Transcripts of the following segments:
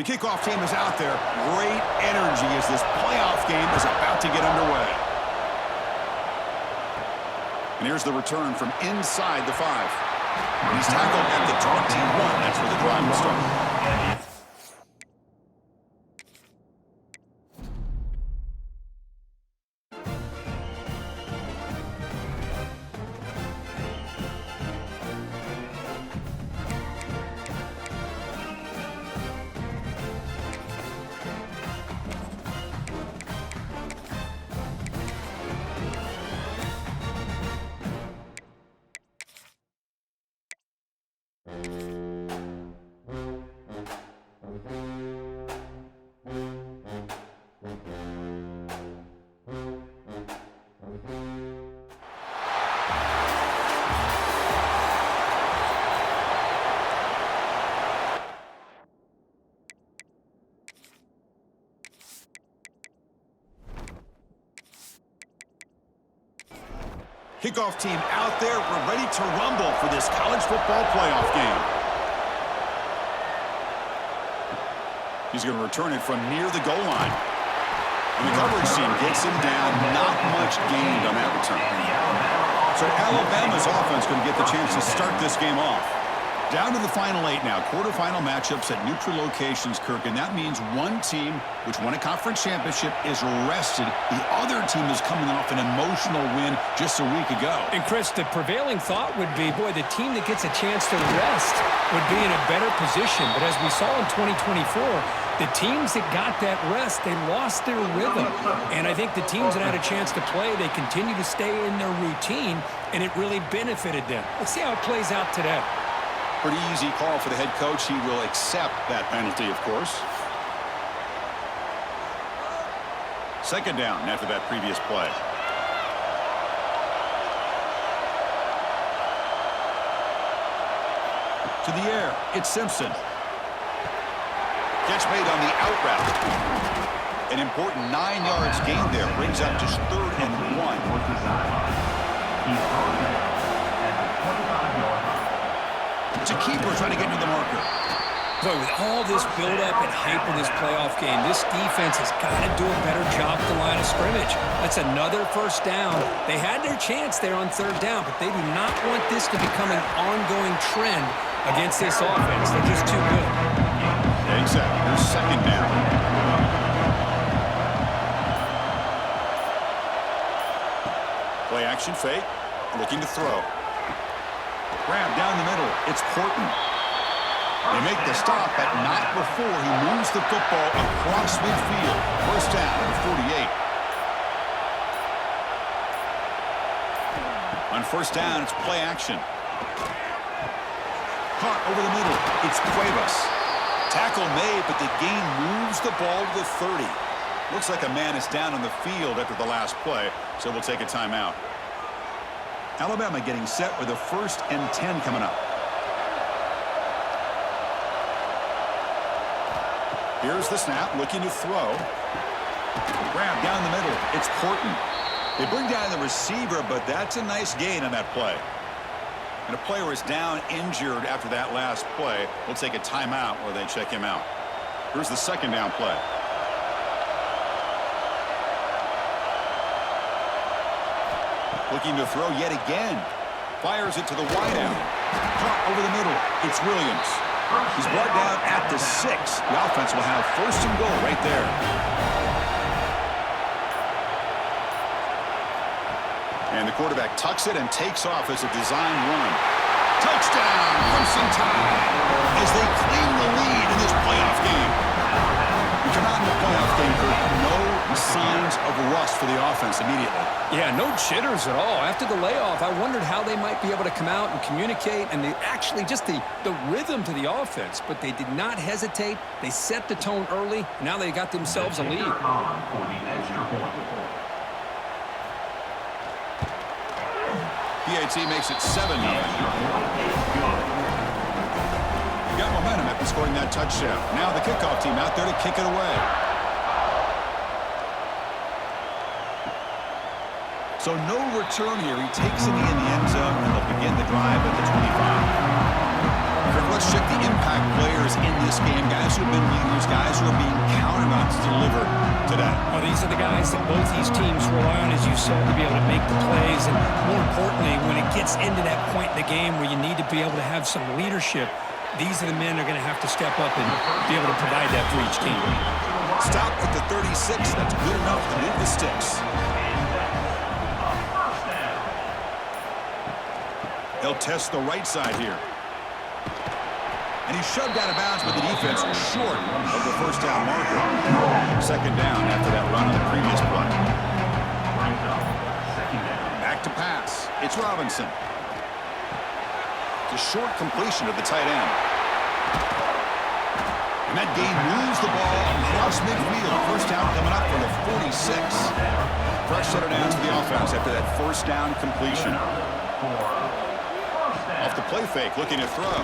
The kickoff team is out there. Great energy as this playoff game is about to get underway. And here's the return from inside the 5. He's tackled at the 21. That's where the drive will start. Kickoff team out there. We're ready to rumble for this college football playoff game. He's going to return it from near the goal line. And the coverage team gets him down. Not much gained on that return. So Alabama's offense going to get the chance to start this game off. Down to the final 8 now. Quarterfinal matchups at neutral locations, Kirk. And that means one team, which won a conference championship, is rested. The other team is coming off an emotional win just a week ago. And, Chris, the prevailing thought would be, boy, the team that gets a chance to rest would be in a better position. But as we saw in 2024, the teams that got that rest, they lost their rhythm. And I think the teams that had a chance to play, they continue to stay in their routine, and it really benefited them. Let's see how it plays out today. Pretty easy call for the head coach. He will accept that penalty, of course. Second down after that previous play. To the air, it's Simpson. Catch made on the out route. An important 9 yards gain there. Brings up just 3rd and 1. It's a keeper trying to get to the marker. But with all this build-up and hype in this playoff game, this defense has got to do a better job at the line of scrimmage. That's another first down. They had their chance there on 3rd down, but they do not want this to become an ongoing trend against this offense. They're just too good. Exactly. There's 2nd down. Play action fake. Looking to throw. Grab down the middle. It's Porton. They make the stop, but not before he moves the football across midfield. First down at the 48. On first down, it's play action. Caught over the middle. It's Cuevas. Tackle made, but the gain moves the ball to the 30. Looks like a man is down on the field after the last play, so we'll take a timeout. Alabama getting set with a 1st and 10 coming up. Here's the snap, looking to throw. Grab down the middle. It's Porton. They bring down the receiver, but that's a nice gain on that play. And a player is down injured after that last play. We'll take a timeout where they check him out. Here's the 2nd down play. Looking to throw yet again. Fires it to the wideout. Caught over the middle. It's Williams. He's brought down at the 6. The offense will have 1st and goal right there. And the quarterback tucks it and takes off as a design run. Touchdown, Crimson Tide, as they claim the lead in this playoff game. We come out in the playoff game for no signs of rust for the offense immediately. Yeah, no jitters at all. After the layoff, I wondered how they might be able to come out and communicate, and they actually just the rhythm to the offense, but they did not hesitate. They set the tone early. Now they got themselves a lead. PAT makes it 7-0. Got momentum after scoring that touchdown. Now the kickoff team out there to kick it away. So no return here. He takes it in the end zone, and they'll begin the drive at the 25. Let's check the impact players in this game. Guys who have been leaders, guys who are being counted on to deliver today. Well, these are the guys that both these teams rely on, as you saw, to be able to make the plays. And more importantly, when it gets into that point in the game where you need to be able to have some leadership, these are the men that are going to have to step up and be able to provide that for each team. Stop at the 36. That's good enough to move the sticks. He'll test the right side here. And he's shoved out of bounds with the defense short of the first down marker. Second down after that run on the previous play. Back to pass. It's Robinson. It's a short completion to the tight end. And that gain moves the ball across midfield. First down coming up from the 46. Fresh set of downs to the offense after that first down completion. Off the play fake, looking to throw.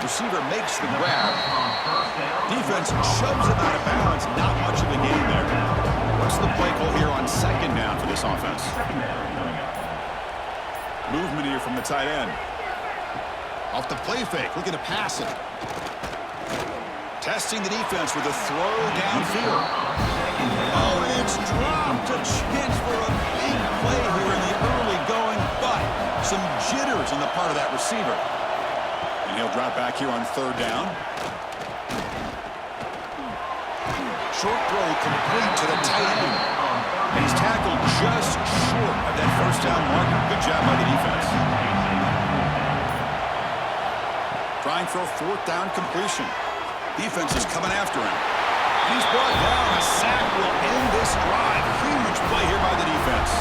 Receiver makes the grab. Defense shoves him out of bounds. Not much of a gain there. What's the play call here on second down for this offense? Movement here from the tight end. Off the play fake, looking to pass it. Testing the defense with a throw downfield. Oh, it's dropped. A chance for a big play here in the early going, but some jitters on the part of that receiver. And he'll drop back here on third down. Short throw complete to the tight end. And he's tackled just short of that first down marker. Good job by the defense. Trying for a fourth down completion. Defense is coming after him. And he's brought down. A sack will end this drive. Huge play here by the defense.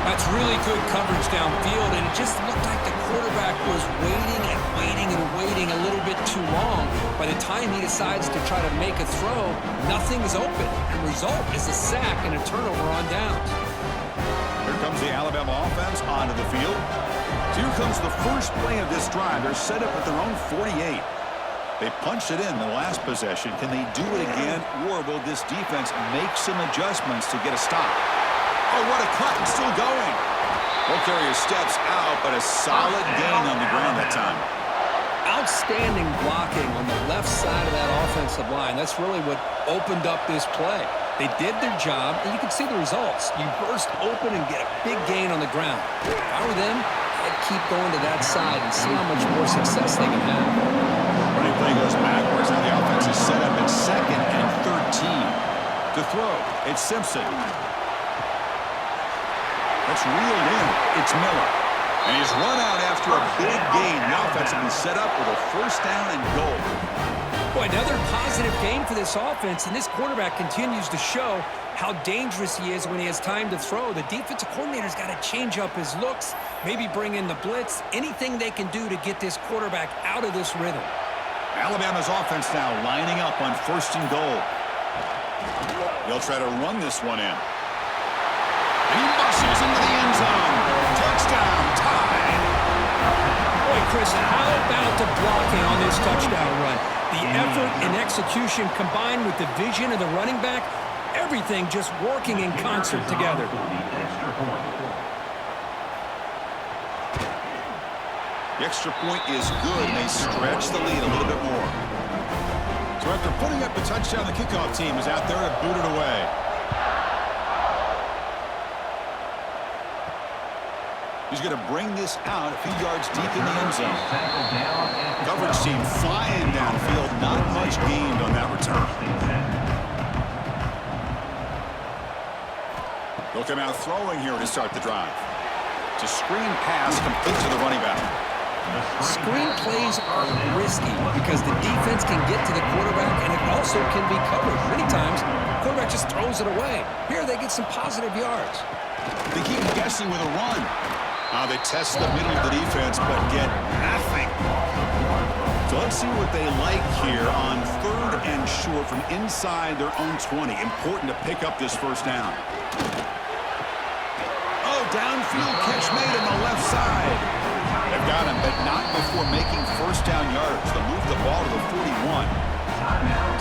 That's really good coverage downfield, and it just looked like the quarterback was waiting and waiting and waiting a little bit too long. By the time he decides to try to make a throw, nothing's open. And the result is a sack and a turnover on downs. Here comes the Alabama offense onto the field. So here comes the first play of this drive. They're set up at their own 48. They punched it in the last possession. Can they do it again, or will this defense make some adjustments to get a stop? Oh, what a cut, and still going. Carrier steps out, but a solid gain on the ground that time. Outstanding blocking on the left side of that offensive line. That's really what opened up this play. They did their job, and you can see the results. You burst open and get a big gain on the ground. If I were them, I'd keep going to that side and see how much more success they can have. Running play goes backwards. Now the offense is set up at second and 13. To throw, it's Simpson. That's reeled in. It's Miller. And he's run out after a big gain. The offense will be set up with a first down and goal. Boy, another positive gain for this offense, and this quarterback continues to show how dangerous he is when he has time to throw. The defensive coordinator's got to change up his looks, maybe bring in the blitz, anything they can do to get this quarterback out of this rhythm. Alabama's offense now lining up on first and goal. They'll try to run this one in. And he muscles into the end zone. Touchdown, tie. Boy, Chris, how about the blocking on this touchdown run? The effort and execution combined with the vision of the running back, everything just working in concert together. The extra point is good, and they stretch the lead a little bit more. So after putting up the touchdown, the kickoff team is out there to boot it away. He's going to bring this out a few yards deep in the end zone. Coverage team flying downfield. Not much gained on that return. They'll come out throwing here to start the drive. It's a screen pass complete to the running back. Screen plays are risky because the defense can get to the quarterback, and it also can be covered. Many times, the quarterback just throws it away. Here, they get some positive yards. They keep guessing with a run. They test the middle of the defense, but get nothing. So let's see what they like here on third and short from inside their own 20. Important to pick up this first down. Oh, downfield catch made on the left side. They've got him, but not before making first down yards. They'll move the ball to the 41.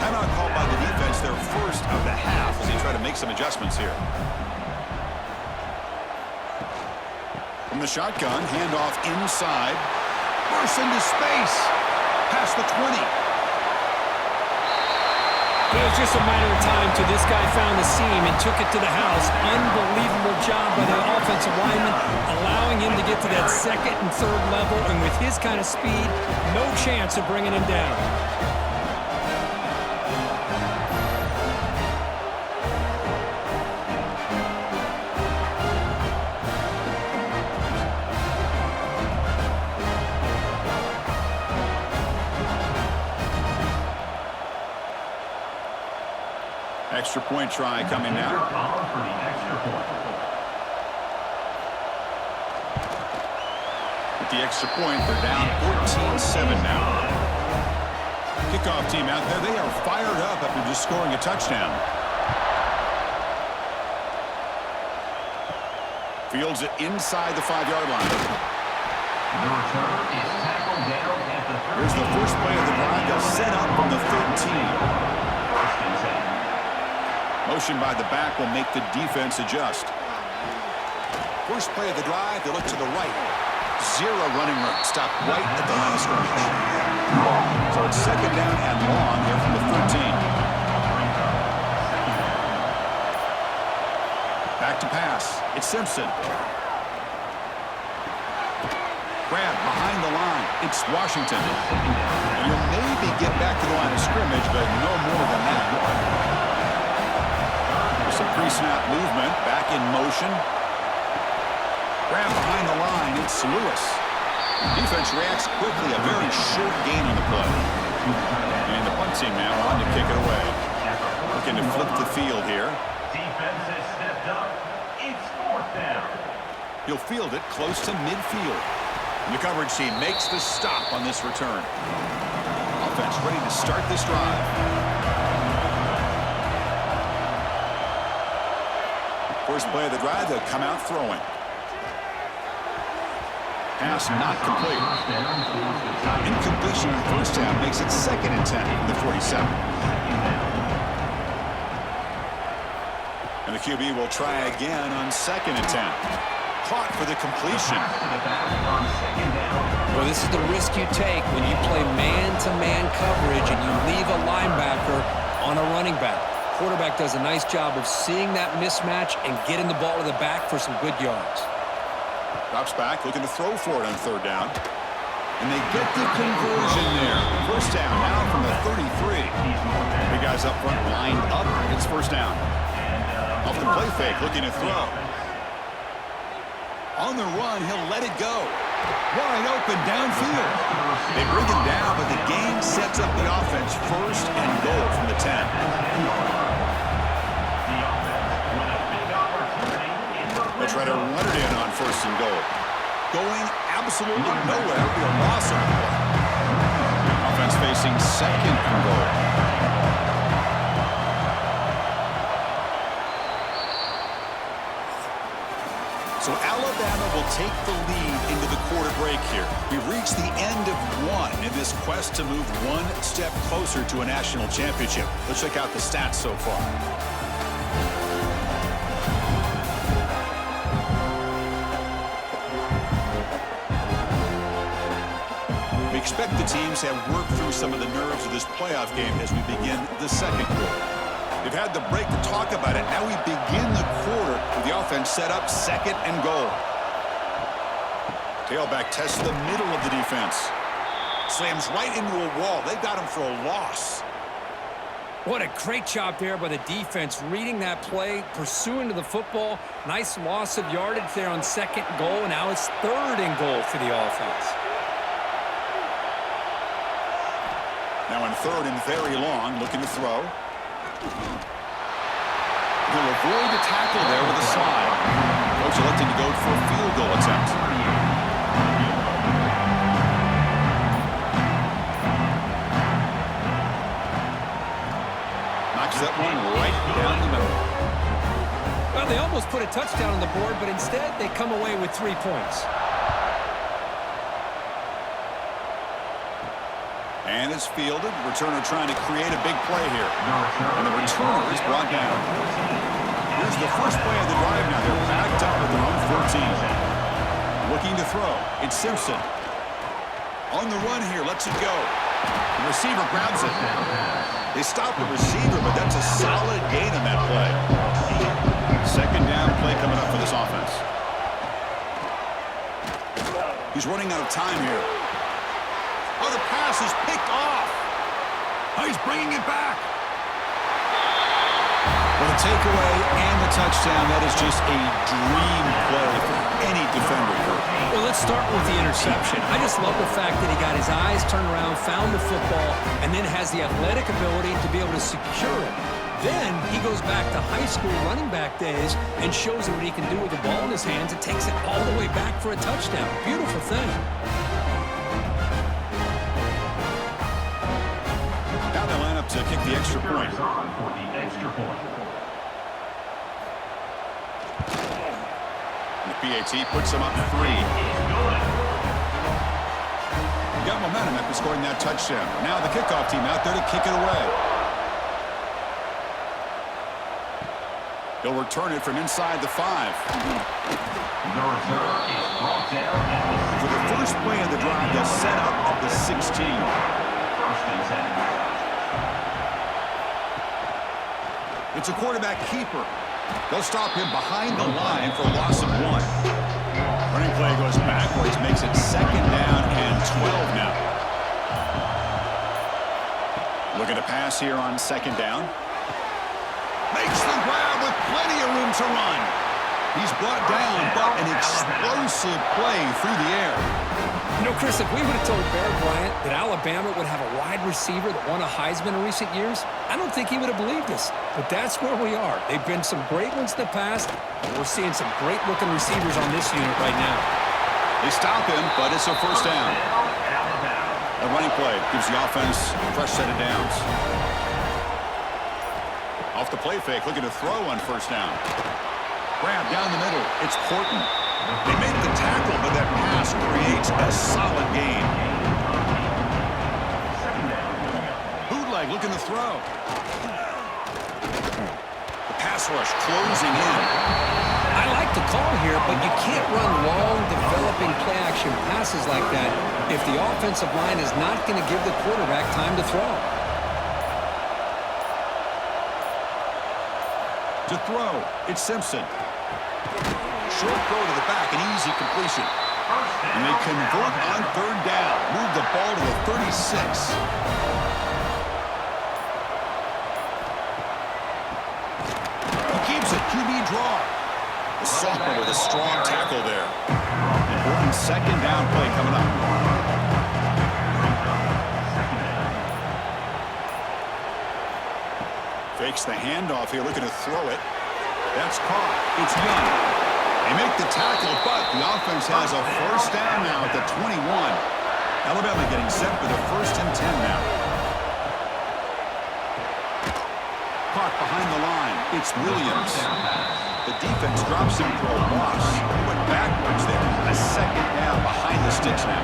Timeout called by the defense, their first of the half, as they try to make some adjustments here. From the shotgun, handoff inside. Bursts into space. Past the 20. It was just a matter of time till this guy found the seam and took it to the house. Unbelievable job by the offensive lineman, allowing him to get to that second and third level. And with his kind of speed, no chance of bringing him down. Extra point try coming now. With the extra point, they're down 14-7 now. Kickoff team out there, they are fired up after just scoring a touchdown. Fields it inside the 5-yard line. Here's the first play of the drive. They'll set up from the 13. Motion by the back will make the defense adjust. First play of the drive, they look to the right. Zero running room. Stop right at the line of scrimmage. So it's second down and long here from the 13. Back to pass. It's Simpson. Grab behind the line. It's Washington. And you'll maybe get back to the line of scrimmage, but no more than that. Some pre-snap movement, back in motion. Grab behind the line, it's Lewis. Defense reacts quickly, a very short gain on the play. And the punt team now on to kick it away. Looking to flip the field here. Defense has stepped up. It's fourth down. He'll field it close to midfield. And the coverage team makes the stop on this return. Offense ready to start this drive. First play of the drive, they'll come out throwing. Pass not complete. Incompletion on first down makes it second and 10 from the 47. And the QB will try again on second and 10. Caught for the completion. Well, this is the risk you take when you play man-to-man coverage and you leave a linebacker on a running back. Quarterback does a nice job of seeing that mismatch and getting the ball to the back for some good yards. Drops back, looking to throw for it on third down. And they get the conversion there. First down now from the 33. Big guys up front lined up. It's first down. Off the play fake, looking to throw. On the run, he'll let it go. Wide open downfield. They bring him down, but the game sets up the offense first and goal from the 10. They'll try to run it in on first and goal. Going absolutely nowhere. It'll be a loss on the play. Offense facing second and goal. So Alabama will take the lead into the quarter break here. We've reached the end of one in this quest to move one step closer to a national championship. Let's check out the stats so far. We expect the teams to have worked through some of the nerves of this playoff game as we begin the second quarter. They've had the break to talk about it. Now we begin the quarter with the offense set up second and goal. Tailback tests the middle of the defense. Slams right into a wall. They got him for a loss. What a great job there by the defense, reading that play, pursuing to the football. Nice loss of yardage there on second and goal, and now it's third and goal for the offense. Now in third and very long, looking to throw. He'll avoid the tackle there with a slide. Coach electing to go for a field goal attempt. Knocks that one right down the middle. Well, they almost put a touchdown on the board, but instead they come away with 3 points. And it's fielded. Returner trying to create a big play here. And the returner is brought down. Here's the first play of the drive now. They're backed up at their own 14. Looking to throw. It's Simpson. On the run here, lets it go. The receiver grabs it. They stop the receiver, but that's a solid gain on that play. Second down play coming up for this offense. He's running out of time here. Oh, the pass is picked off. Oh, he's bringing it back. Well, the takeaway and the touchdown, that is just a dream play for any defender. Well, let's start with the interception. I just love the fact that he got his eyes turned around, found the football, and then has the athletic ability to be able to secure it. Then he goes back to high school running back days and shows him what he can do with the ball in his hands and takes it all the way back for a touchdown. Beautiful thing. Now they line up to kick the extra point. For the extra point. The PAT puts him up 3. Got momentum after scoring that touchdown. Now the kickoff team out there to kick it away. He'll return it from inside the 5. The return is brought down at the For the first play of the drive, they'll set up at the 16. first and 10. It's a quarterback keeper. They'll stop him behind the line for a loss of 1. Running play goes backwards, makes it second down and 12 now. Looking to pass here on second down. Makes the grab with plenty of room to run. He's brought down, but an explosive play through the air. You know, Chris, if we would have told Bear Bryant that Alabama would have a wide receiver that won a Heisman in recent years, I don't think he would have believed us. But that's where we are. They've been some great ones in the past, and we're seeing some great-looking receivers on this unit right now. They stop him, but it's a first down. A running play gives the offense a fresh set of downs. Off the play fake, looking to throw on first down. Grab down the middle. It's Horton. They make the tackle, but that pass creates a solid gain. Bootleg looking to throw. The pass rush closing in. I like the call here, but you can't run long, developing play-action passes like that if the offensive line is not going to give the quarterback time to throw. To throw, it's Simpson. Short throw to the back, an easy completion. And they convert on third down. Move the ball to the 36. He keeps it, QB draw. The sophomore with a strong tackle there. Important second down play coming up. Fakes the handoff here, looking to throw it. That's caught. It's Young. They make the tackle, but the offense has a first down now at the 21. Alabama getting set for the first and 10 now. Caught behind the line. It's Williams. The defense drops him for a loss. He went backwards there. A second down behind the sticks now.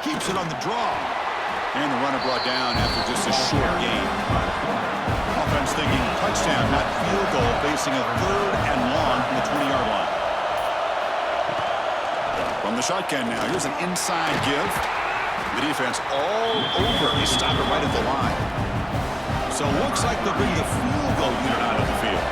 Keeps it on the draw. And the runner brought down after just a short gain. Offense thinking touchdown, not field goal, facing a third and long from the 20-yard line. From the shotgun now, here's an inside give. The defense all over. They stop it right at the line. So it looks like they'll bring the field goal unit out of the field.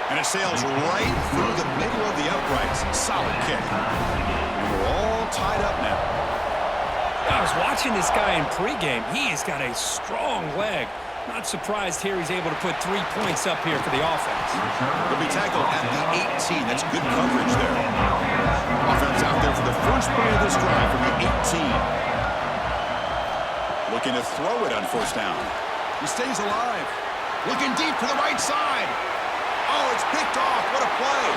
And it sails right through the middle of the uprights. Solid kick. And we're all tied up now. I was watching this guy in pregame. He has got a strong leg. Not surprised here he's able to put 3 points up here for the offense. He'll be tackled at the 18. That's good coverage there. Offense out there for the first play of this drive from the 18. Looking to throw it on first down. He stays alive. Looking deep to the right side. Oh, it's picked off. What a play.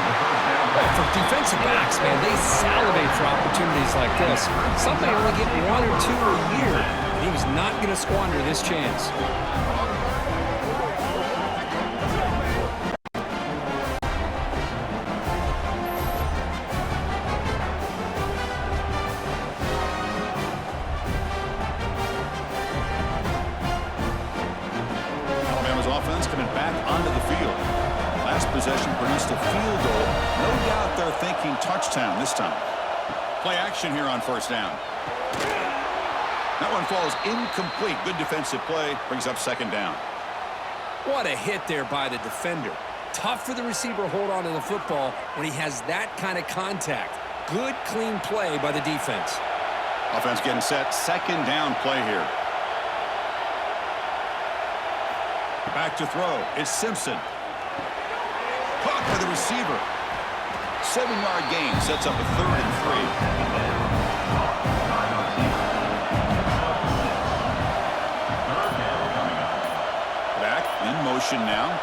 Well, for defensive backs, man, they salivate for opportunities like this. Some may only get 1 or 2 a year, and he was not going to squander this chance. Alabama's offense coming back onto the field. thinking touchdown this time. Play action here on first down. That one falls incomplete. Good defensive play. Brings up second down. What a hit there by the defender. Tough for the receiver to hold on to the football when he has that kind of contact. Good, clean play by the defense. Offense getting set. Second down play here. Back to throw. It's Simpson. Caught by the receiver. 7-yard gain sets up a 3rd and 3. Back in motion now.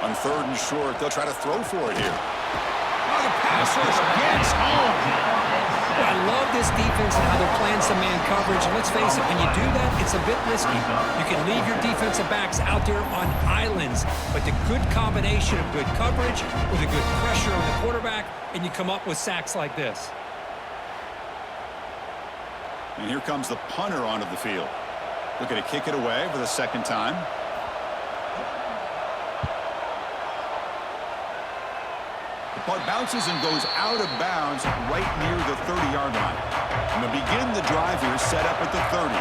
On 3rd and short, they'll try to throw for it here. Oh, the pass rush gets home. I love this defense and how they're playing some man coverage. And let's face it, when you do that, it's a bit risky. You can leave your defensive backs out there on islands, but the good combination of good coverage with a good pressure on the quarterback, and you come up with sacks like this. And here comes the punter onto the field. Looking to kick it away for the second time. Puck bounces and goes out of bounds right near the 30-yard line. And to begin the drive here, set up at the 30.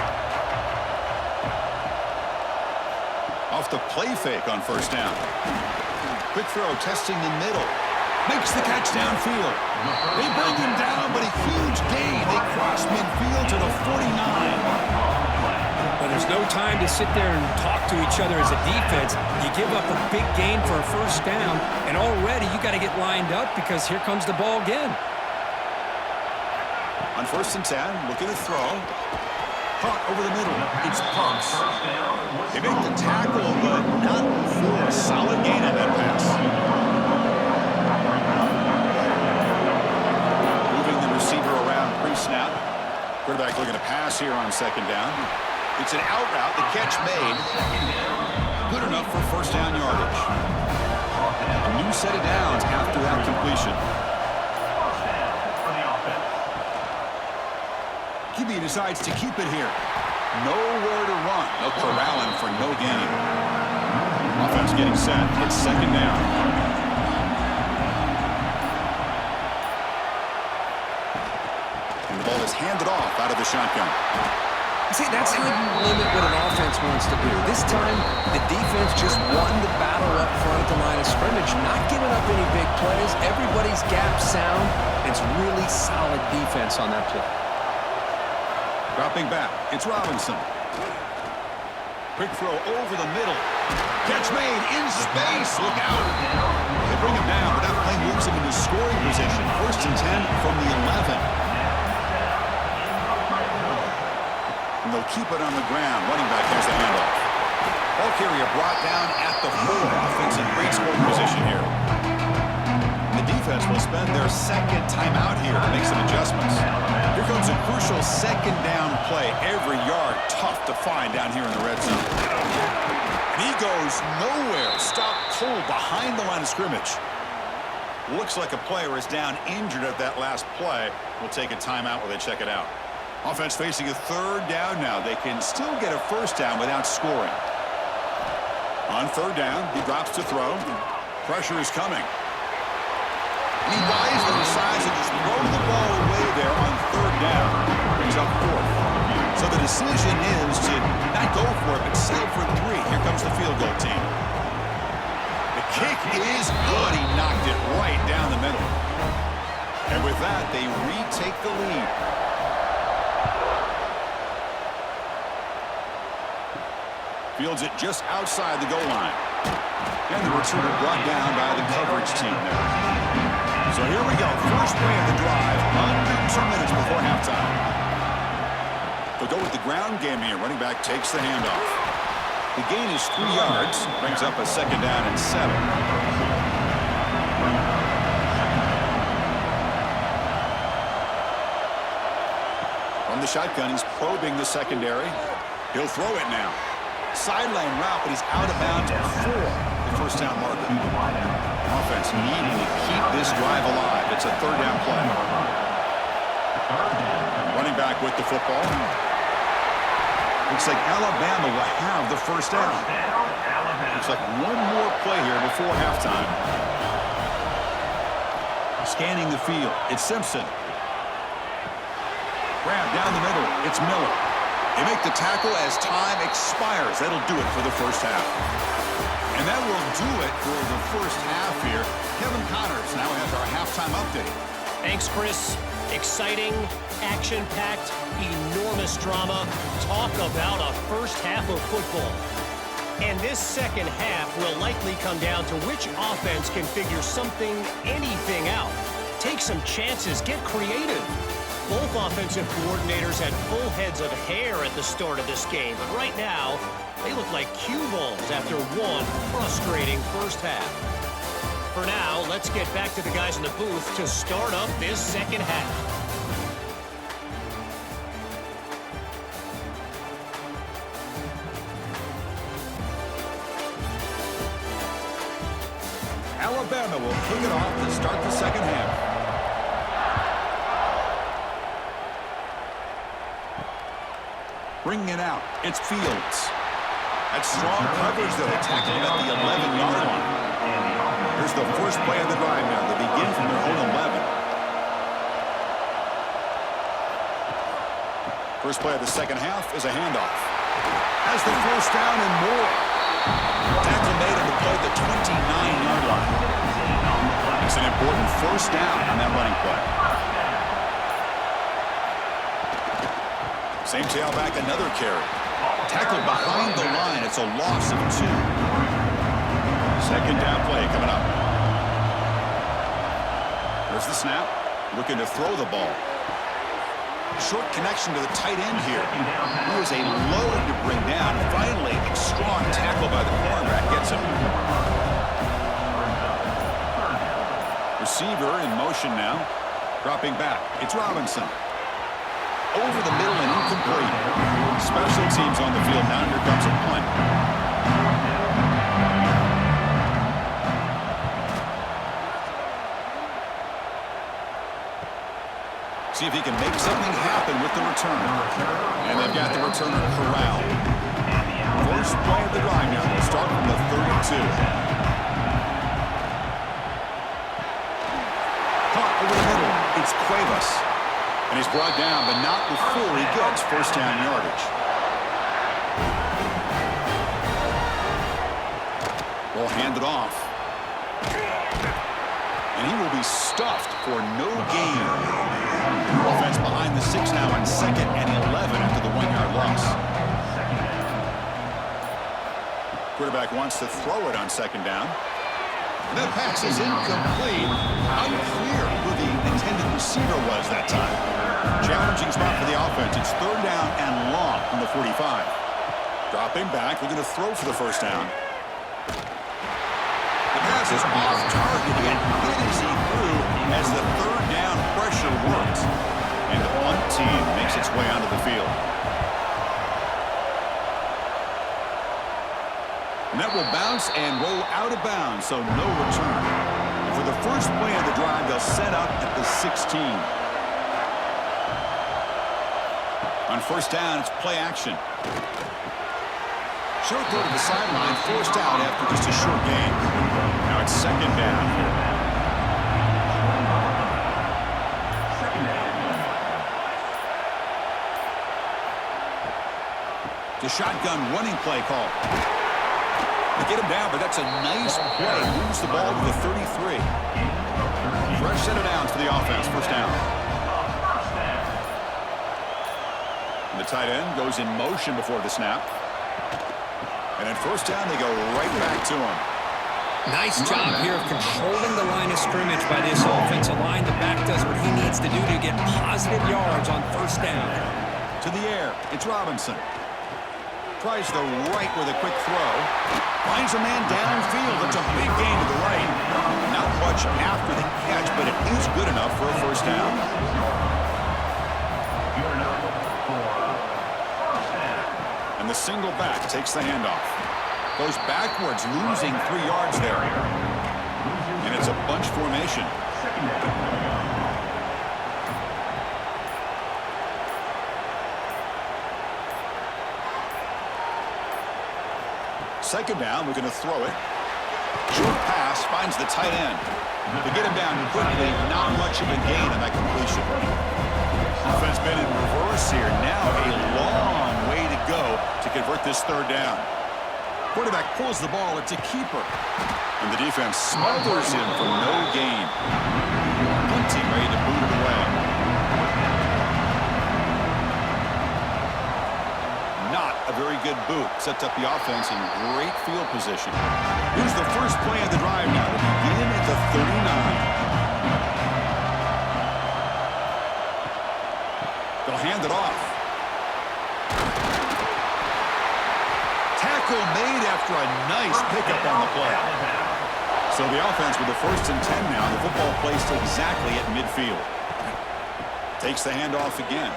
Off the play fake on first down. Quick throw, testing the middle. Makes the catch downfield. They bring him down, but a huge gain. They cross midfield to the 49. But there's no time to sit there and talk to each other as a defense. You give up a big gain for a first down, and already you got to get lined up because here comes the ball again. On 1st and 10, looking to throw. Caught over the middle. It's Punks. They make the tackle, but not for a solid gain on that pass. Moving the receiver around pre-snap. Quarterback looking to pass here on second down. It's an out route. The catch made. Good enough for first down yardage. A new set of downs after that completion. QB decides to keep it here. Nowhere to run. They'll corral him for no gain. Offense getting set. It's second down. And the ball is handed off out of the shotgun. See, that's how you limit what an offense wants to do. This time, the defense just won the battle up front at the line of scrimmage, not giving up any big plays. Everybody's gap sound. It's really solid defense on that play. Dropping back, it's Robinson. Quick throw over the middle. Catch made in space. Look out. They bring him down, but that play moves him into scoring position. 1st and 10 from the 11. And they'll keep it on the ground. Running back has the handoff. Ball carrier brought down at the 4. Offense in great scoring position here. The defense will spend their second timeout here to make some adjustments. Here comes a crucial second down play. Every yard tough to find down here in the red zone. And he goes nowhere. Stopped cold behind the line of scrimmage. Looks like a player is down injured at that last play. We'll take a timeout while they check it out. Offense facing a 3rd down now. They can still get a first down without scoring. On 3rd down, he drops to throw. Pressure is coming. And he wisely decides to just throw the ball away there on 3rd down. Brings up 4th. So the decision is to not go for it, but settle for 3. Here comes the field goal team. The kick is good. He knocked it right down the middle. And with that, they retake the lead. Fields it just outside the goal line. And the returner brought down by the coverage team there. So here we go. First play of the drive. Under 2 minutes before halftime. They'll go with the ground game here. Running back takes the handoff. The gain is 3 yards. Brings up a second down and 7. From the shotgun, he's probing the secondary. He'll throw it now. Sideline route, but he's out of bounds before the first down marker. Offense needing to keep this drive alive. It's a 3rd down play. Running back with the football. Looks like Alabama will have the first down. Looks like one more play here before halftime. Scanning the field, it's Simpson. Grab down the middle, it's Miller. They make the tackle as time expires. That'll do it for the first half. And that will do it for the first half here. Kevin Connors now has our halftime update. Thanks, Chris. Exciting, action-packed, enormous drama. Talk about a first half of football. And this second half will likely come down to which offense can figure something, anything out. Take some chances, get creative. Both offensive coordinators had full heads of hair at the start of this game, but right now, they look like cue balls after one frustrating first half. For now, let's get back to the guys in the booth to start up this second half. Alabama will kick it off to start the second half. Bringing it out, it's Fields. That's strong coverage that attacked him at the 11-yard line. Here's the first play of the drive now. They begin from their own 11. First play of the second half is a handoff. Has the first down and more. Tackle made on the play at the 29-yard line. It's an important first down on that running play. Same tailback, another carry. Tackled behind the line. It's a loss of 2. Second down play coming up. There's the snap. Looking to throw the ball. Short connection to the tight end here. He was a load to bring down. Finally, a strong tackle by the cornerback gets him. Receiver in motion now. Dropping back. It's Robinson. Over the middle and incomplete. Special teams on the field now. Here comes a punt. See if he can make something happen with the return. And they've got the returner corralled. First play of the drive now. They'll start from the 32. Caught over the middle. It's Cuevas. And he's brought down, but not before he gets first down yardage. Ball handed off. And he will be stuffed for no gain. Offense behind the 6 now on 2nd and 11 after the 1-yard loss. Quarterback wants to throw it on 2nd down. And that pass is incomplete. Unclear who the intended receiver was that time. Challenging spot for the offense. It's 3rd down and long from the 45. Dropping back, looking to throw for the first down. The pass is off target and hit as he threw as the 3rd down pressure works. And the punt team makes its way onto the field. And that will bounce and roll out of bounds, so no return. And for the first play of the drive, they'll set up at the 16. On first down, it's play action. Short throw to the sideline, forced out after just a short gain. Now it's 2nd down. The shotgun running play call. They get him down, but that's a nice play. Moves the ball to the 33. Fresh set of downs for the offense. First down. And the tight end goes in motion before the snap. And at first down, they go right back to him. Nice job here of controlling the line of scrimmage by this offensive line. The back does what he needs to do to get positive yards on first down. To the air, it's Robinson. Tries the right with a quick throw. Finds a man downfield. That's a big gain to the right. Not much after the catch, but it is good enough for a first down. And the single back takes the handoff. Goes backwards, losing 3 yards there. And it's a bunch formation. Second down, we're going to throw it. Short pass finds the tight end. To get him down quickly, not much of a gain on that completion. Offense been in reverse here. Now a long way to go to convert this third down. Quarterback pulls the ball. It's a keeper. And the defense smothers him for no gain. Punting ready to boot it away. Not a very good boot. Sets up the offense in great field position. Here's the first play of the drive now to begin at the 39. They'll hand it off. Tackle made after a nice pickup on the play. So the offense with the 1st and 10 now. The football placed exactly at midfield. Takes the handoff again.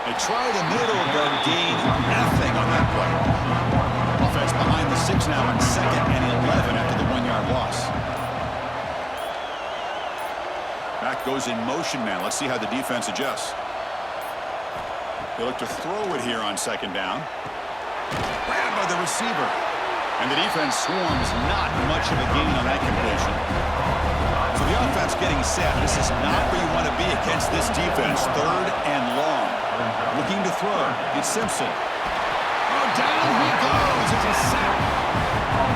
They try the middle, but gain nothing on that play. Offense behind the 6 now on 2nd and 11 after the 1-yard loss. Back goes in motion now. Let's see how the defense adjusts. They look to throw it here on 2nd down. Grabbed by the receiver. And the defense swarms, not much of a gain on that completion. So the offense getting set. This is not where you want to be against this defense. 3rd and long. Looking to throw. It's Simpson. Oh, down he goes. It's a sack.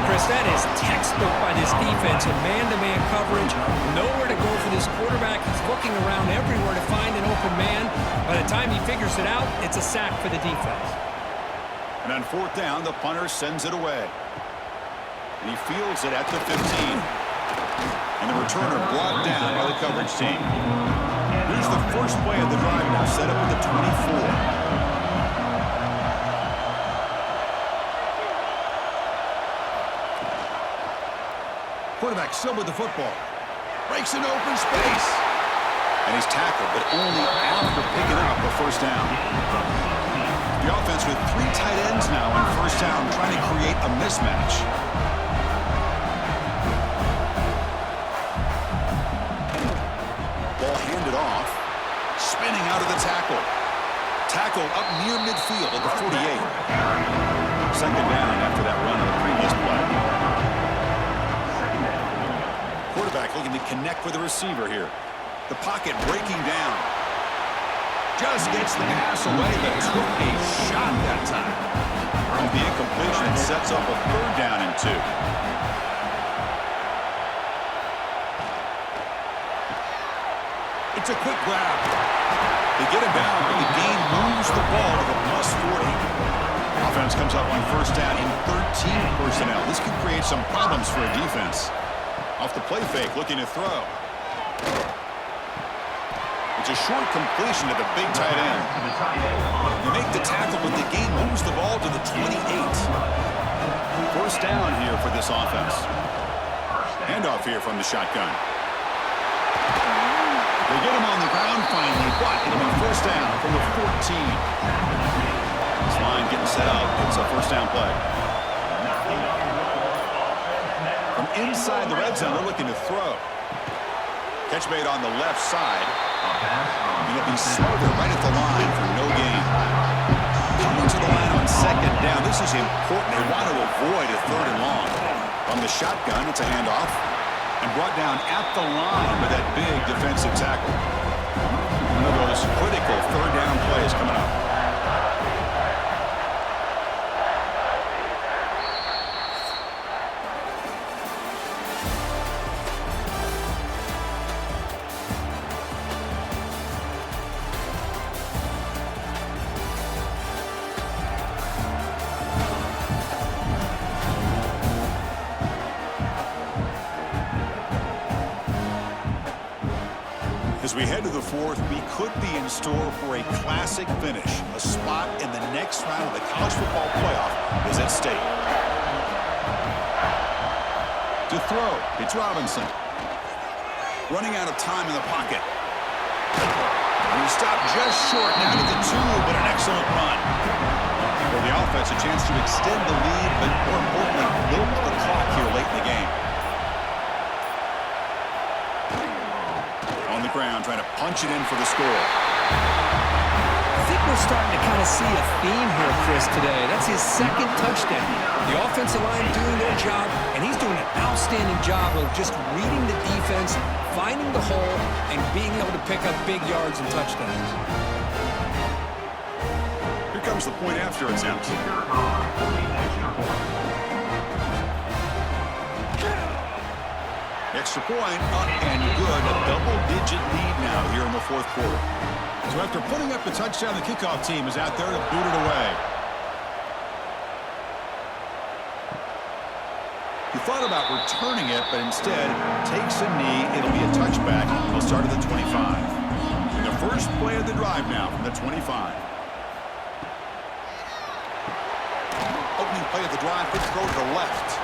Chris, that is textbook by this defense in man-to-man coverage. Nowhere to go for this quarterback. He's looking around everywhere to find an open man. By the time he figures it out, it's a sack for the defense. And on 4th down, the punter sends it away. And he fields it at the 15. And the returner brought down by the coverage team. Here's the first play of the drive now, set up at the 24. Quarterback still with the football. Breaks an open space. And he's tackled, but only after picking up a 1st down. The offense with 3 tight ends now on 1st down, trying to create a mismatch. Ball handed off. Spinning out of the tackle. Tackle up near midfield at the 48. 2nd down after that run on the previous play. Quarterback looking to connect with the receiver here. The pocket breaking down. Just gets the pass away, but took a shot that time. And the incompletion sets up a 3rd down and 2. It's a quick grab. They get him down, but the gain moves the ball to the +40. Offense comes up on 1st down in 13 personnel. This could create some problems for a defense. Off the play fake, looking to throw. It's a short completion to the big tight end. You make the tackle, but the gain moves the ball to the 28. 1st down here for this offense. Handoff here from the shotgun. They get him on the ground finally, but it'll be 1st down from the 14. This line getting set up. It's a 1st down play. From inside the red zone, they're looking to throw. Catch made on the left side. And it'll be smothered right at the line for no gain. Coming to the line on 2nd down. This is important. They want to avoid a 3rd and long. From the shotgun, it's a handoff. And brought down at the line with that big defensive tackle. One of those critical 3rd down plays coming up. As we head to the 4th, we could be in store for a classic finish. A spot in the next round of the college football playoff is at stake. To throw, it's Robinson. Running out of time in the pocket. And he stopped just short, now to the 2, but an excellent run. For the offense, a chance to extend the lead, but more importantly, milk the clock here late in the game. On the ground, trying to punch it in for the score. think we're starting to kind of see a theme here, Chris, today. That's his second touchdown. The offensive line doing their job, and he's doing an outstanding job of just reading the defense, finding the hole, and being able to pick up big yards and touchdowns. Here comes the point after attempt. Extra point, up and good. A double-digit lead now here in the fourth quarter. So after putting up the touchdown, the kickoff team is out there to boot it away. He thought about returning it, but instead takes a knee. It'll be a touchback. He'll start at the 25. And the first play of the drive now from the 25. Opening play of the drive, quick throw to the left.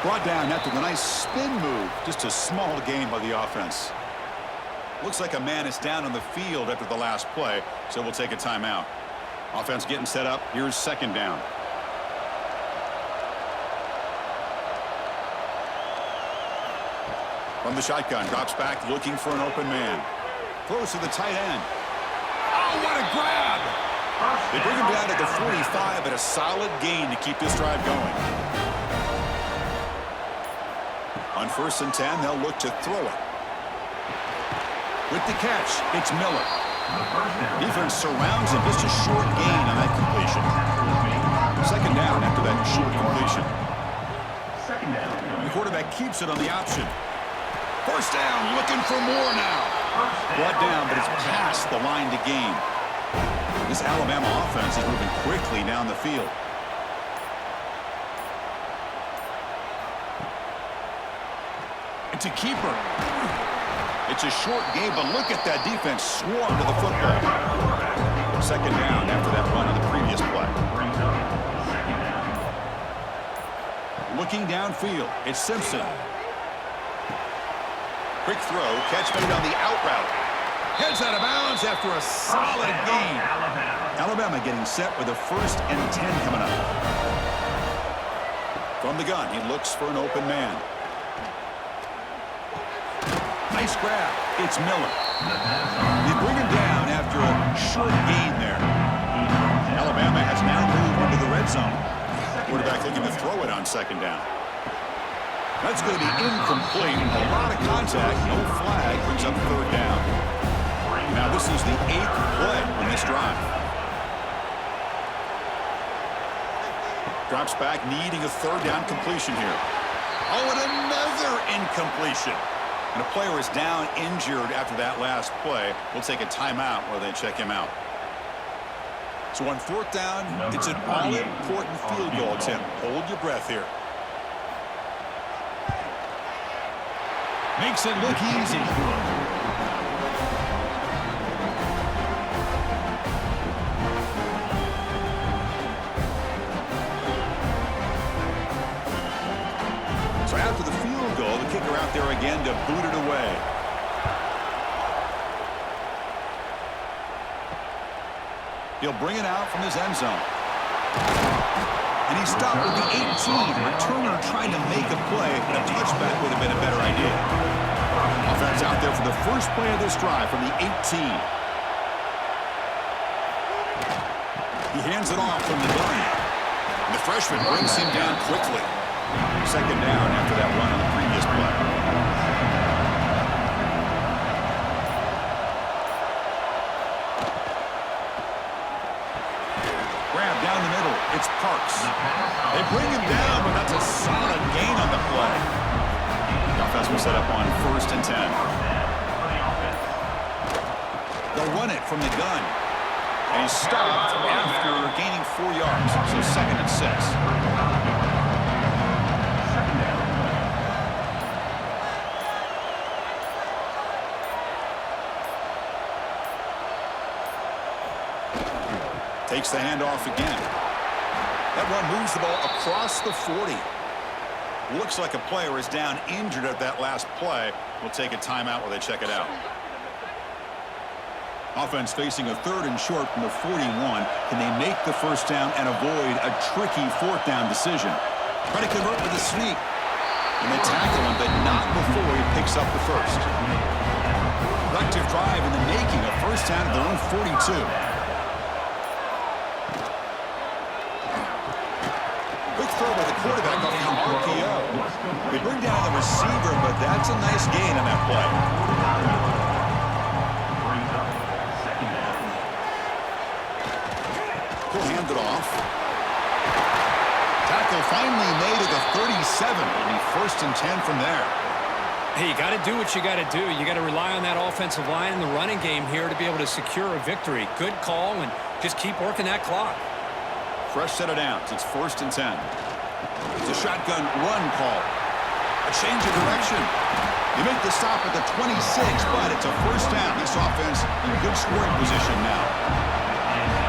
Brought down after the nice spin move. Just a small gain by the offense. Looks like a man is down on the field after the last play, so we'll take a timeout. Offense getting set up. Here's second down. From the shotgun, drops back looking for an open man. Throws to the tight end. Oh, what a grab! They bring him down to the 45, but a solid gain to keep this drive going. On 1st and 10, they'll look to throw it. With the catch, it's Miller. Defense surrounds him. Just a short gain on that completion. Second down after that short completion. The quarterback keeps it on the option. First down, looking for more now. Brought down, but it's past the line to gain. This Alabama offense is moving quickly down the field. It's a keeper. It's a short game, but look at that defense swarm to the football. Second down after that run on the previous play. Looking downfield, it's Simpson. Quick throw, catch made on the out route. Heads out of bounds after a solid gain. Alabama getting set with a 1st and 10 coming up. From the gun, he looks for an open man. Nice grab. It's Miller. They bring him down after a short gain there. Alabama has now moved into the red zone. Quarterback looking to throw it on second down. That's going to be incomplete. A lot of contact. No flag. Brings up third down. Now this is the 8th play in this drive. Drops back, needing a third down completion here. Oh, and another incompletion. And a player is down injured after that last play. We'll take a timeout while they check him out. So on 4th down, it's an all-important field goal attempt. Hold your breath here. Makes it look easy. So after the field goal, the kicker out there again to boot it away. He'll bring it out from his end zone. And he stopped with the 18. Returner trying to make a play, and a touchback would have been a better idea. Offense out there for the first play of this drive from the 18. He hands it off from the gun. And the freshman brings him down quickly. Second down after that run on the previous play. Grab down the middle. It's Parks. They bring him down, but that's a solid gain on the play. The offense will set up on 1st and 10. They'll run it from the gun. And he's stopped after gaining 4 yards. So 2nd and 6. Takes the handoff again. That run moves the ball across the 40. Looks like a player is down injured at that last play. We'll take a timeout while they check it out. Offense facing a 3rd and short from the 41. Can they make the first down and avoid a tricky 4th down decision? Try to convert with a sneak. And they tackle him, but not before he picks up the first. Productive drive in the making, a first down at their own 42. They bring down the receiver, but that's a nice gain on that play. Brings up second down. He'll hand it off. Tackle finally made at the 37. It'll be 1st and 10 from there. Hey, you got to do what you got to do. You got to rely on that offensive line in the running game here to be able to secure a victory. Good call, and just keep working that clock. Fresh set of downs. It's 1st and 10. It's a shotgun run call. A change of direction. They make the stop at the 26, but it's a 1st down. This offense in good scoring position now.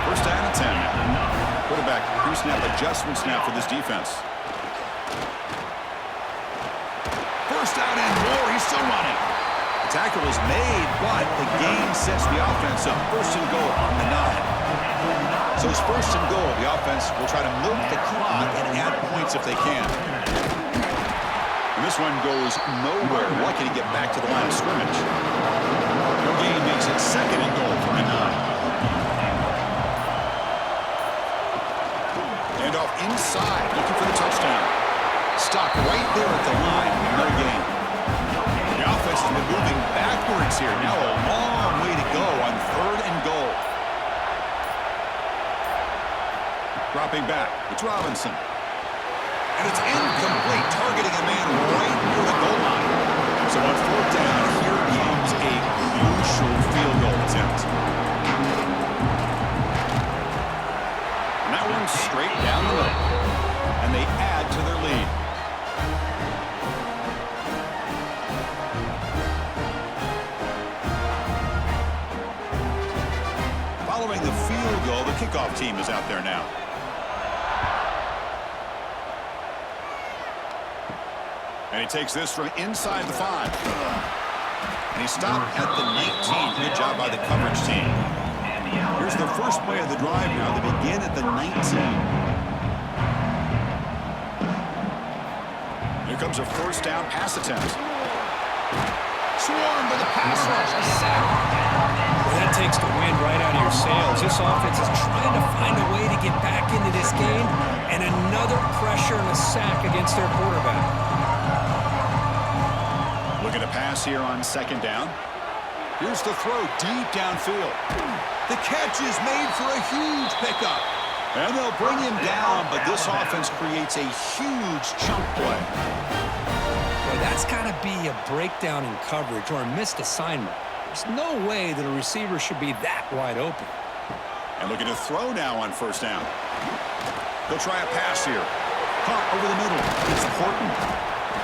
1st down and 10 now. Quarterback pre-snap adjustment snap for this defense. 1st down and more. He's still running. The tackle is made, but the gain sets the offense up. 1st and goal on the 9. So it's 1st and goal. The offense will try to milk the clock and add points if they can. And this one goes nowhere. Lucky to get back to the line of scrimmage. No gain makes it 2nd and goal from the 9. Hand off inside, looking for the touchdown. Stop right there at the line. No gain. The offense has been moving backwards here. Now a long way to go on 3rd and goal. Dropping back. It's Robinson. And it's incomplete, targeting a man right near the goal line. So on 4th down, here comes a crucial field goal attempt. And that one's straight down the middle. And they add to their lead. Following the field goal, the kickoff team is out there now. And he takes this from inside the 5. And he stopped at the 19. Good job by the coverage team. Here's the first play of the drive now. They begin at the 19. Here comes a 1st down pass attempt. Swarmed by the pass rush. A sack. Well, that takes the wind right out of your sails. This offense is trying to find a way to get back into this game, and another pressure and a sack against their quarterback. Looking to pass here on 2nd down. Here's the throw deep downfield. The catch is made for a huge pickup. And they'll bring him down, but this offense creates a huge chunk play. Well, that's got to be a breakdown in coverage or a missed assignment. There's no way that a receiver should be that wide open. And looking to throw now on 1st down. He'll try a pass here. Caught over the middle. It's Horton.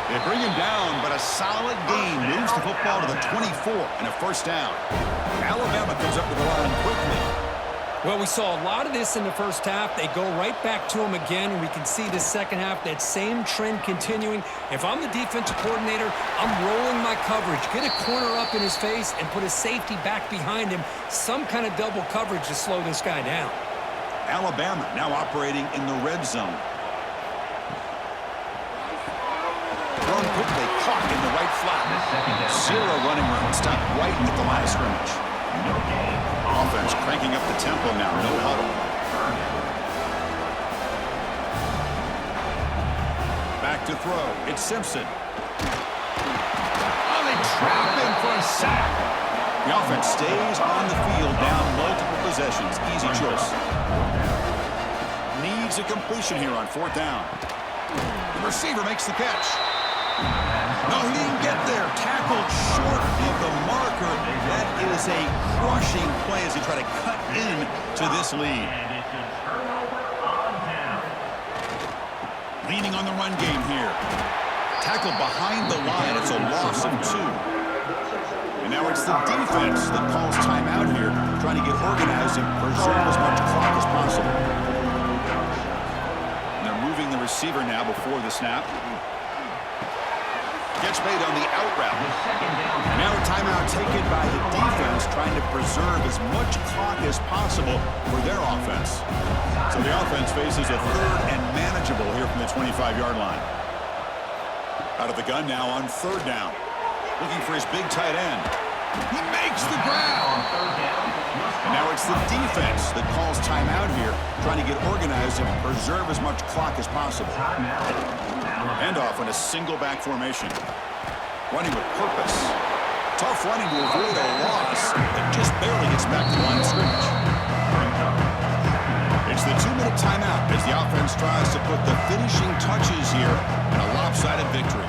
They bring him down, but a solid gain moves the football to the 24 and a 1st down. Alabama comes up to the line quickly. Well, we saw a lot of this in the 1st half. They go right back to him again, and we can see the 2nd half, that same trend continuing. If I'm the defensive coordinator, I'm rolling my coverage. Get a corner up in his face and put a safety back behind him. Some kind of double coverage to slow this guy down. Alabama now operating in the red zone. Thrown quickly, caught in the right flat. 0 running room, stopped right at the line of scrimmage. Offense cranking up the tempo now, no huddle. Back to throw, it's Simpson. Oh, they trap him for a sack. The offense stays on the field, down multiple possessions. Easy choice. Needs a completion here on 4th down. The receiver makes the catch. No, he didn't get there. Tackled short of the marker. That is a crushing play as he tried to cut in to this lead. Leaning on the run game here. Tackled behind the line. It's a loss of 2. And now it's the defense that calls timeout here, trying to get organized and preserve as much clock as possible. And they're moving the receiver now before the snap. Catch made on the out route. And now a timeout taken by the defense, trying to preserve as much clock as possible for their offense. So the offense faces a 3rd and manageable here from the 25-yard line. Out of the gun now on 3rd down. Looking for his big tight end. He makes the grab. And now it's the defense that calls timeout here, trying to get organized and preserve as much clock as possible. Handoff in a single back formation. Running with purpose. Tough running to avoid a loss, and just barely gets back to the line of scrimmage. It's the 2-minute timeout as the offense tries to put the finishing touches here in a lopsided victory.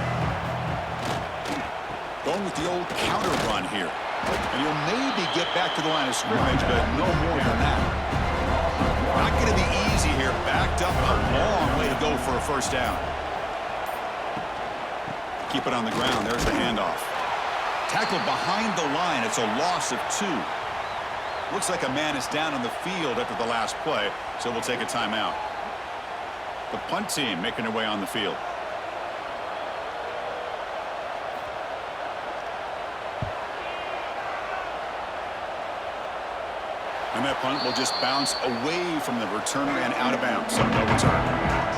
Going with the old counter run here. And he'll maybe get back to the line of scrimmage, but no more than that. Not going to be easy here. Backed up a long way to go for a first down. Keep it on the ground. There's the handoff. Tackled behind the line. It's a loss of 2. Looks like a man is down on the field after the last play, so we'll take a timeout. The punt team making their way on the field. And that punt will just bounce away from the returner and out of bounds, so no return.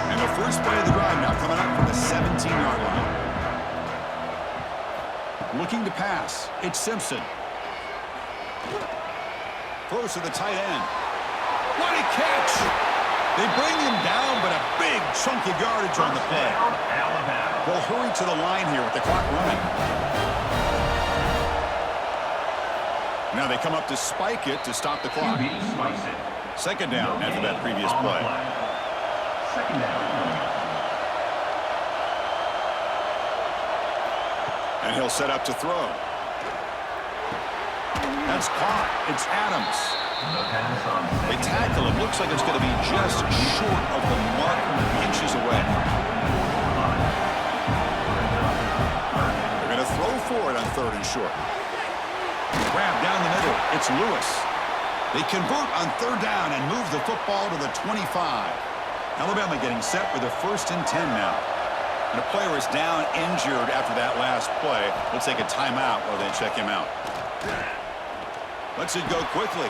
And the first play of the drive now coming up from the 17-yard line. Looking to pass. It's Simpson. Throws to the tight end. What a catch! They bring him down, but a big chunk of yardage on the play. They'll hurry to the line here with the clock running. Now they come up to spike it to stop the clock. Second down after that previous play. Second down. And he'll set up to throw. That's caught. It's Adams. They tackle him. Looks like it's going to be just short of the mark, inches away. They're going to throw for it on 3rd and short. Grab down the middle. It's Lewis. They convert on 3rd down and move the football to the 25. Alabama getting set for the 1st and 10 now. And a player is down injured after that last play. We'll take a timeout while they check him out. Lets it go quickly.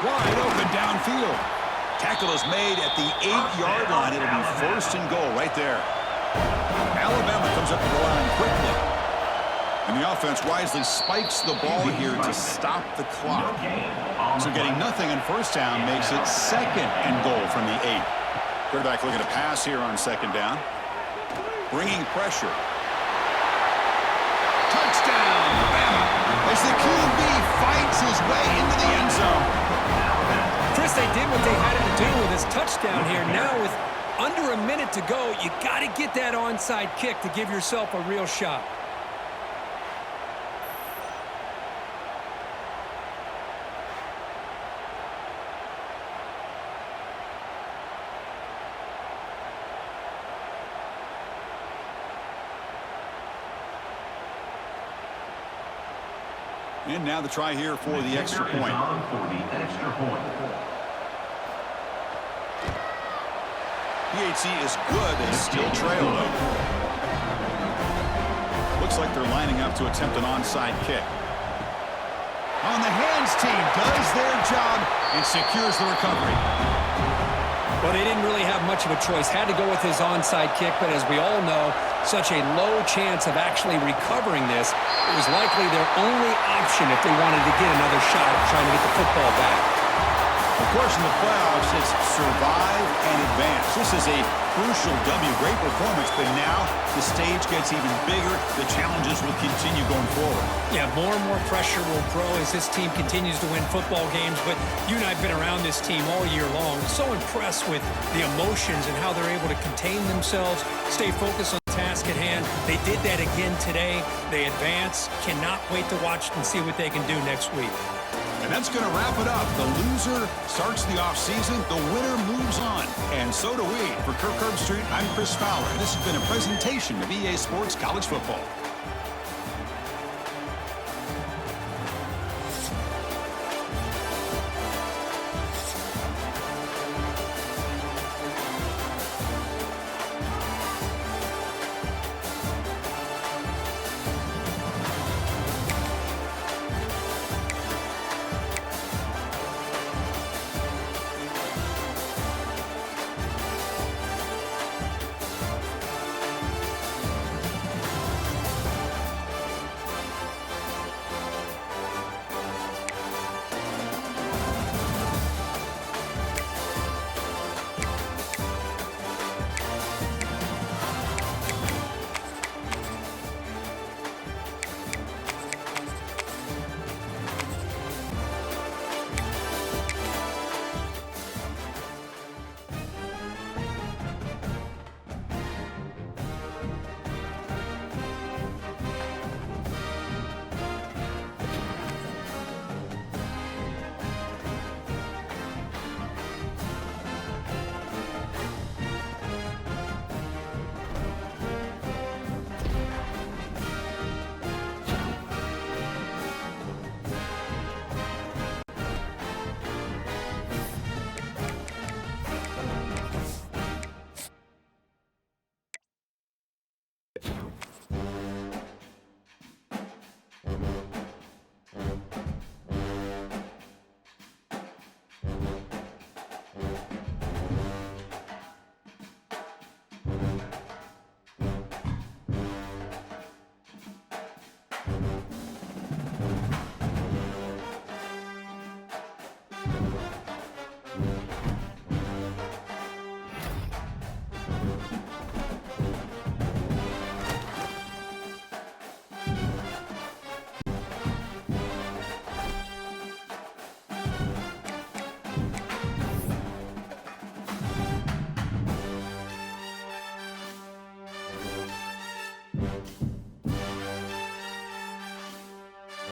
Wide open downfield. Tackle is made at the 8-yard line. It'll be 1st and goal right there. Alabama comes up to the line quickly. And the offense wisely spikes the ball here to stop the clock. So getting nothing on 1st down makes it 2nd and goal from the 8. Quarterback looking to pass here on 2nd down. Bringing pressure. Touchdown, Alabama, as the QB fights his way into the end zone. Chris, they did what they had to do with his touchdown here. Now with under a minute to go, you got to get that onside kick to give yourself a real shot. And now the try here for the extra point. PHC is good. They still trail, though. Looks like they're lining up to attempt an onside kick. On the hands team does their job and secures the recovery. Well, they didn't really have much of a choice. Had to go with his onside kick, but as we all know, such a low chance of actually recovering this. It was likely their only option if they wanted to get another shot at trying to get the football back. Of course, in the playoffs, it's survive and advance. This is a crucial W. Great performance, but now the stage gets even bigger. The challenges will continue going forward. Yeah, more and more pressure will grow as this team continues to win football games. But you and I have been around this team all year long. So impressed with the emotions and how they're able to contain themselves, stay focused on the task at hand. They did that again today. They advance. Cannot wait to watch and see what they can do next week. And that's going to wrap it up. The loser starts the offseason. The winner moves on. And so do we. For Kirk Herbstreit, I'm Chris Fowler. This has been a presentation of EA Sports College Football.